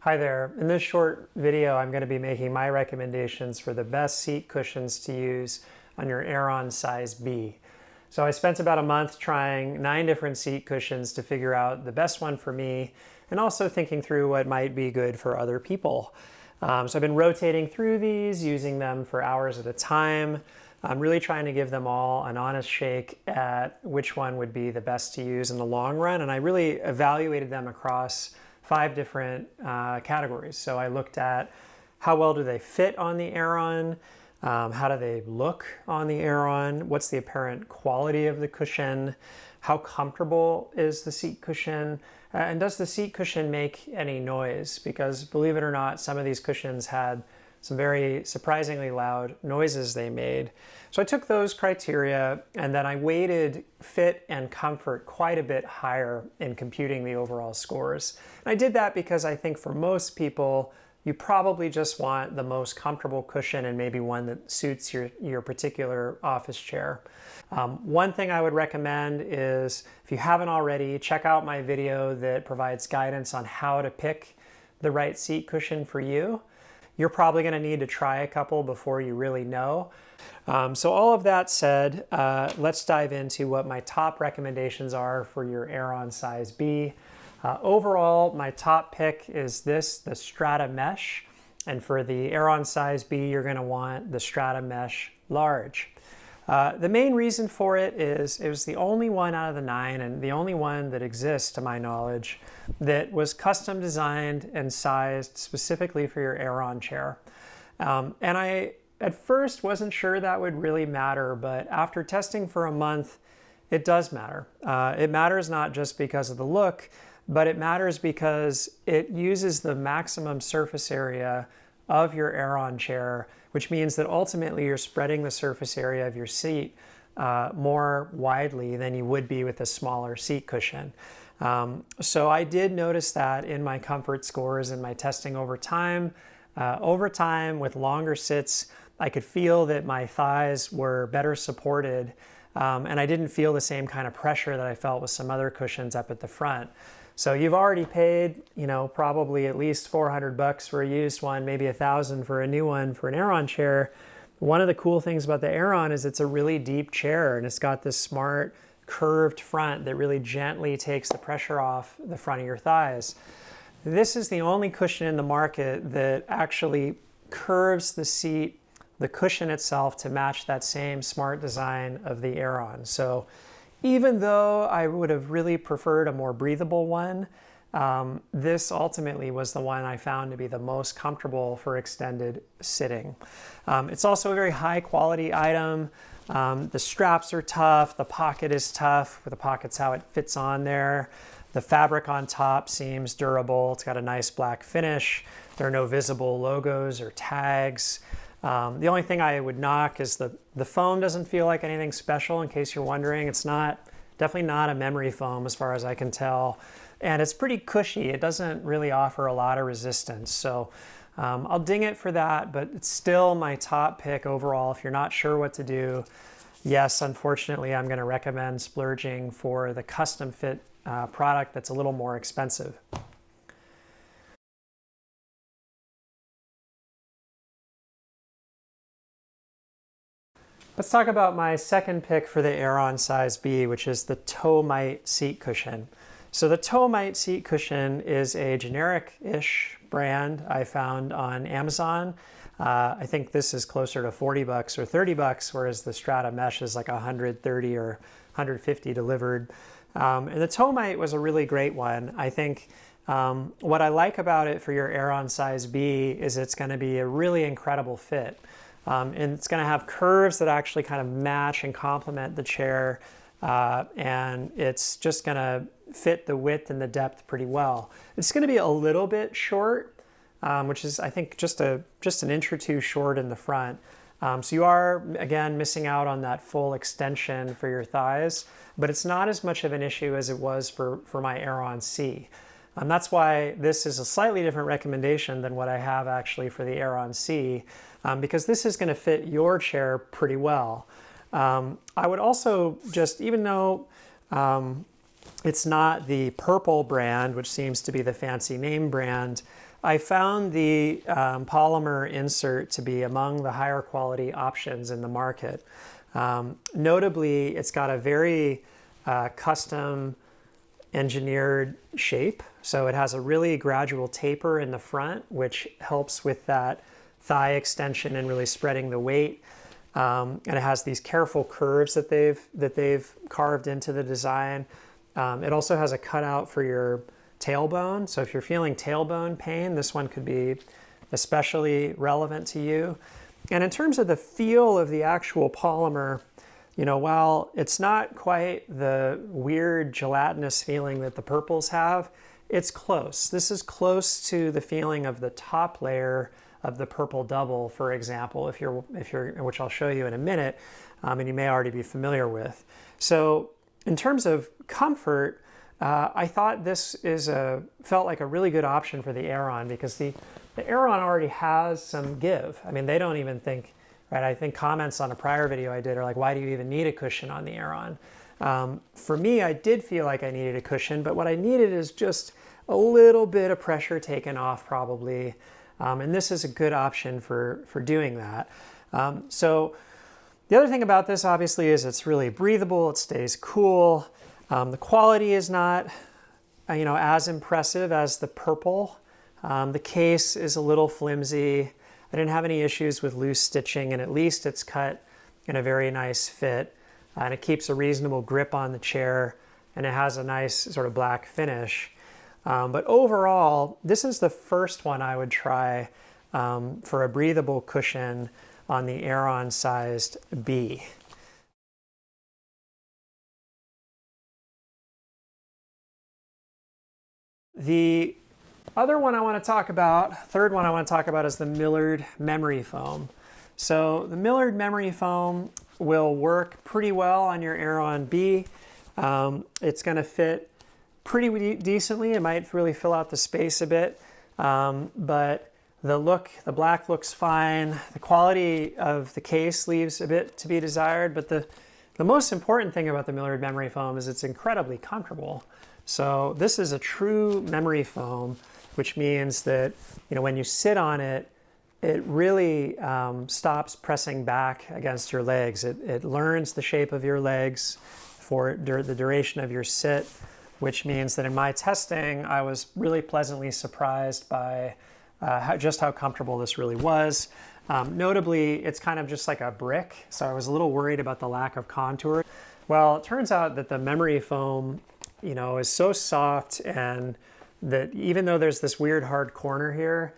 Hi there. In this short video, I'm going to be making my recommendations for the best seat cushions to use on your Aeron size B. So I spent about a month trying 9 different seat cushions to figure out the best one for me and also thinking through what might be good for other people. So I've been rotating through these, using them for hours at a time. I'm really trying to give them all an honest shake at which one would be the best to use in the long run. And I really evaluated them across 5 different categories. So I looked at how well do they fit on the Aeron, how do they look on the Aeron, what's the apparent quality of the cushion, how comfortable is the seat cushion, and does the seat cushion make any noise? Because believe it or not, some of these cushions had some very surprisingly loud noises they made. So I took those criteria and then I weighted fit and comfort quite a bit higher in computing the overall scores. And I did that because I think for most people, you probably just want the most comfortable cushion and maybe one that suits your particular office chair. One thing I would recommend is, if you haven't already, check out my video that provides guidance on how to pick the right seat cushion for you. You're probably going to need to try a couple before you really know. So all of that said, let's dive into what my top recommendations are for your Aeron size B. Overall, my top pick is the Strata Mesh. And for the Aeron size B, you're going to want the Strata Mesh Large. The main reason for it is it was the only one out of the 9 and the only one that exists, to my knowledge, that was custom designed and sized specifically for your Aeron chair. And I, at first, wasn't sure that would really matter, but after testing for a month, it does matter. It matters not just because of the look, but it matters because it uses the maximum surface area of your Aeron chair, which means that ultimately you're spreading the surface area of your seat more widely than you would be with a smaller seat cushion. So I did notice that in my comfort scores and my testing over time. With longer sits, I could feel that my thighs were better supported, and I didn't feel the same kind of pressure that I felt with some other cushions up at the front. So you've already paid, probably at least $400 for a used one, maybe $1,000 for a new one for an Aeron chair. One of the cool things about the Aeron is it's a really deep chair, and it's got this smart curved front that really gently takes the pressure off the front of your thighs. This is the only cushion in the market that actually curves the seat, the cushion itself, to match that same smart design of the Aeron. So even though I would have really preferred a more breathable one, this ultimately was the one I found to be the most comfortable for extended sitting. It's also a very high quality item. The straps are tough, the pocket is tough, the pocket's how it fits on there. The fabric on top seems durable. It's got a nice black finish. There are no visible logos or tags. The only thing I would knock is the foam doesn't feel like anything special, in case you're wondering. It's definitely not a memory foam as far as I can tell. And it's pretty cushy. It doesn't really offer a lot of resistance. So I'll ding it for that, but it's still my top pick overall. If you're not sure what to do, yes, unfortunately, I'm going to recommend splurging for the custom fit product that's a little more expensive. Let's talk about my second pick for the Aeron size B, which is the Tomite seat cushion. So the Tomite seat cushion is a generic-ish brand I found on Amazon. I think this is closer to $40 or $30, whereas the Strata Mesh is like $130 or $150 delivered. And the Tomite was a really great one. I think what I like about it for your Aeron size B is it's going to be a really incredible fit. And it's going to have curves that actually kind of match and complement the chair, and it's just going to fit the width and the depth pretty well. It's going to be a little bit short, which is, I think, just an inch or two short in the front. So you are, again, missing out on that full extension for your thighs, but it's not as much of an issue as it was for my Aeron C. That's why this is a slightly different recommendation than what I have actually for the Aeron C, because this is going to fit your chair pretty well. I would also just, even though it's not the Purple brand, which seems to be the fancy name brand, I found the polymer insert to be among the higher quality options in the market. Notably, it's got a very custom engineered shape. So it has a really gradual taper in the front, which helps with that thigh extension and really spreading the weight. And it has these careful curves that they've carved into the design. It also has a cutout for your tailbone. So if you're feeling tailbone pain, this one could be especially relevant to you. And in terms of the feel of the actual polymer, you know, while it's not quite the weird gelatinous feeling that the purples have, it's close. This is close to the feeling of the top layer of the purple double, for example, if you're, which I'll show you in a minute, and you may already be familiar with. So in terms of comfort, I thought this felt like a really good option for the Aeron, because the Aeron already has some give. I mean, they don't even think, right? I think comments on a prior video I did are like, why do you even need a cushion on the Aeron? For me, I did feel like I needed a cushion, but what I needed is just a little bit of pressure taken off probably. And this is a good option for doing that. So the other thing about this obviously is it's really breathable, it stays cool. The quality is not, you know, as impressive as the purple. The case is a little flimsy. I didn't have any issues with loose stitching, and at least it's cut in a very nice fit. And it keeps a reasonable grip on the chair, and it has a nice sort of black finish. But overall, this is the first one I would try for a breathable cushion on the Aeron sized B. The other one I want to talk about, third one I want to talk about, is the Millard memory foam. So the Millard memory foam will work pretty well on your Aeron B. It's going to fit pretty decently. It might really fill out the space a bit, but the black looks fine. The quality of the case leaves a bit to be desired, but the most important thing about the Millard memory foam is it's incredibly comfortable. So this is a true memory foam, which means that, you know, when you sit on it, it really stops pressing back against your legs. It learns the shape of your legs for the duration of your sit, which means that in my testing, I was really pleasantly surprised by just how comfortable this really was. Notably, it's kind of just like a brick, so I was a little worried about the lack of contour. Well, it turns out that the memory foam, you know, is so soft, and that even though there's this weird hard corner here,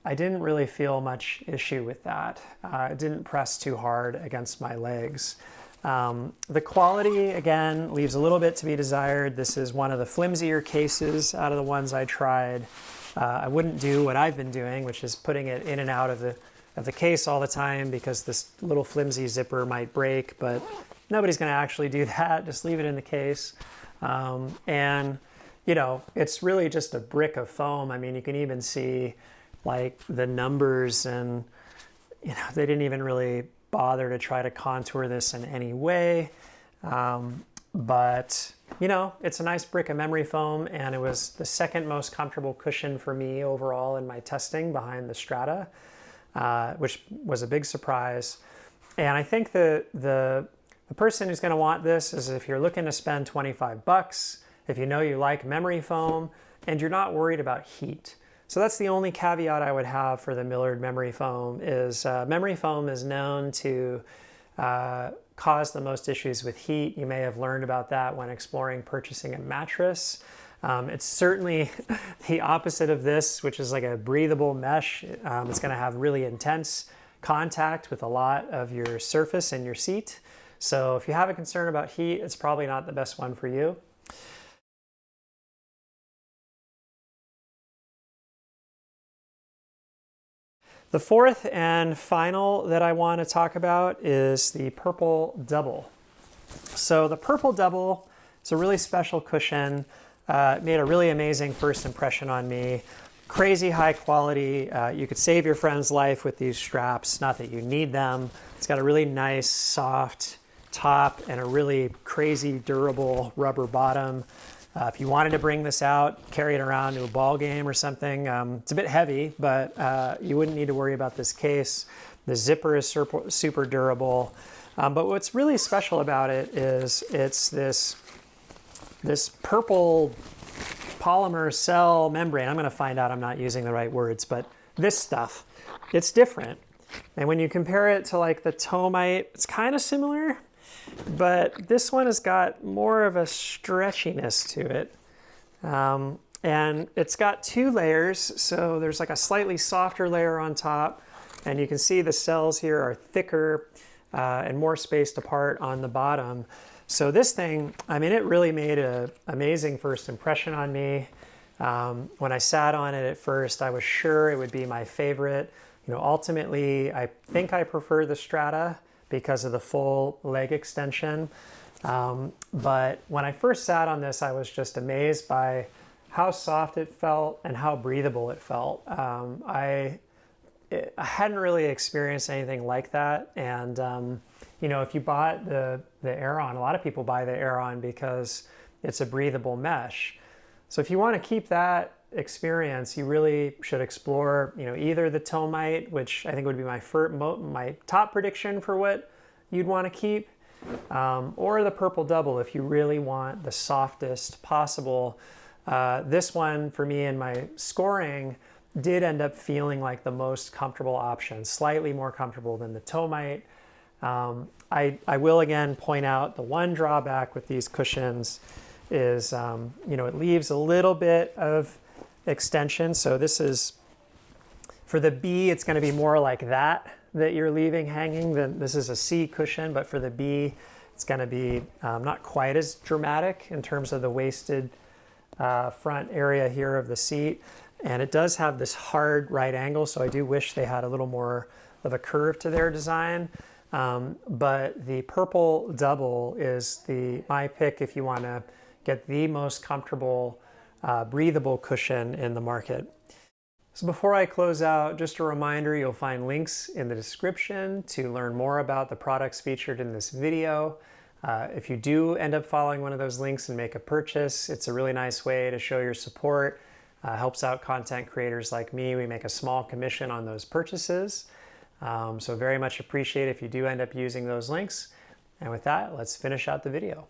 I didn't really feel much issue with that. It didn't press too hard against my legs. The quality, again, leaves a little bit to be desired. This is one of the flimsier cases out of the ones I tried. I wouldn't do what I've been doing, which is putting it in and out of the case all the time, because this little flimsy zipper might break, but nobody's going to actually do that. Just leave it in the case. And, you know, it's really just a brick of foam. I mean, you can even see like the numbers, and, you know, they didn't even really bother to try to contour this in any way. But, you know, it's a nice brick of memory foam, and it was the second most comfortable cushion for me overall in my testing behind the Strata, which was a big surprise. And I think the person who's going to want this is if you're looking to spend 25 bucks, if you know you like memory foam, and you're not worried about heat. So that's the only caveat I would have for the Millard memory foam is memory foam is known to cause the most issues with heat. You may have learned about that when exploring purchasing a mattress. It's certainly the opposite of this, which is like a breathable mesh. It's going to have really intense contact with a lot of your surface and your seat. So if you have a concern about heat, it's probably not the best one for you. The fourth and final that I want to talk about is the Purple Double. So the Purple Double is a really special cushion. It made a really amazing first impression on me. Crazy high quality. You could save your friend's life with these straps. Not that you need them. It's got a really nice, soft top and a really crazy, durable rubber bottom. If you wanted to bring this out, carry it around to a ball game or something, it's a bit heavy, but you wouldn't need to worry about this case. The zipper is super durable. But what's really special about it is it's this purple polymer cell membrane. I'm going to find out I'm not using the right words, but this stuff, it's different. And when you compare it to like the Tomite, it's kind of similar, but this one has got more of a stretchiness to it. And it's got 2 layers, so there's like a slightly softer layer on top, and you can see the cells here are thicker and more spaced apart on the bottom. So this thing, I mean, it really made an amazing first impression on me. When I sat on it at first, I was sure it would be my favorite. You know, ultimately, I think I prefer the Strata because of the full leg extension. But when I first sat on this, I was just amazed by how soft it felt and how breathable it felt. I hadn't really experienced anything like that. And, you know, if you bought the Aeron, a lot of people buy the Aeron because it's a breathable mesh. So if you want to keep that experience, you really should explore, you know, either the Tomite, which I think would be my top prediction for what you'd want to keep, or the Purple Double if you really want the softest possible. This one, for me in my scoring, did end up feeling like the most comfortable option, slightly more comfortable than the Tomite. I will again point out the one drawback with these cushions is, you know, it leaves a little bit of extension. So this is, for the B, it's going to be more like that you're leaving hanging. This is a C cushion, but for the B, it's going to be not quite as dramatic in terms of the waisted front area here of the seat. And it does have this hard right angle, so I do wish they had a little more of a curve to their design. But the Purple Double is my pick if you want to get the most comfortable, breathable cushion in the market. So before I close out, just a reminder, you'll find links in the description to learn more about the products featured in this video. If you do end up following one of those links and make a purchase, it's a really nice way to show your support. Helps out content creators like me. We make a small commission on those purchases. So very much appreciate if you do end up using those links. And with that, let's finish out the video.